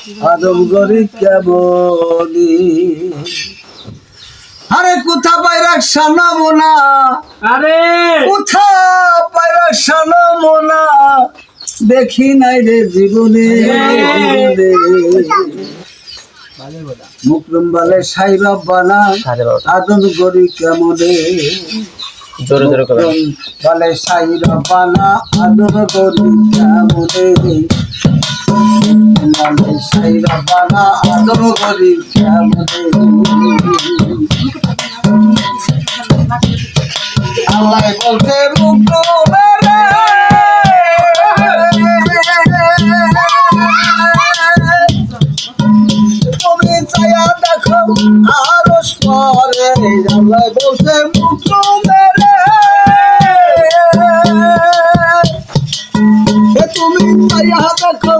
আদম গরি কেমনি আরে কোথা পাইরা সানামোনা আরে কোথা পাইরা সানামোনা দেখি নাই রে জীবনে মুকরম বালে সাই রব্বানা আদম গরি কেমনে জোরে জোরে করে মুকরম বালে সাই রব্বানা আদম গরি কেমনে বালে সাই রব্বানা আদম গরি কেমনে আল্লাহ বলতে মুকরমেরে তুমি ছায়া দেখো আরশ পরে আল্লাহ বলতে মুকরমেরে তুমি ছায়া দেখো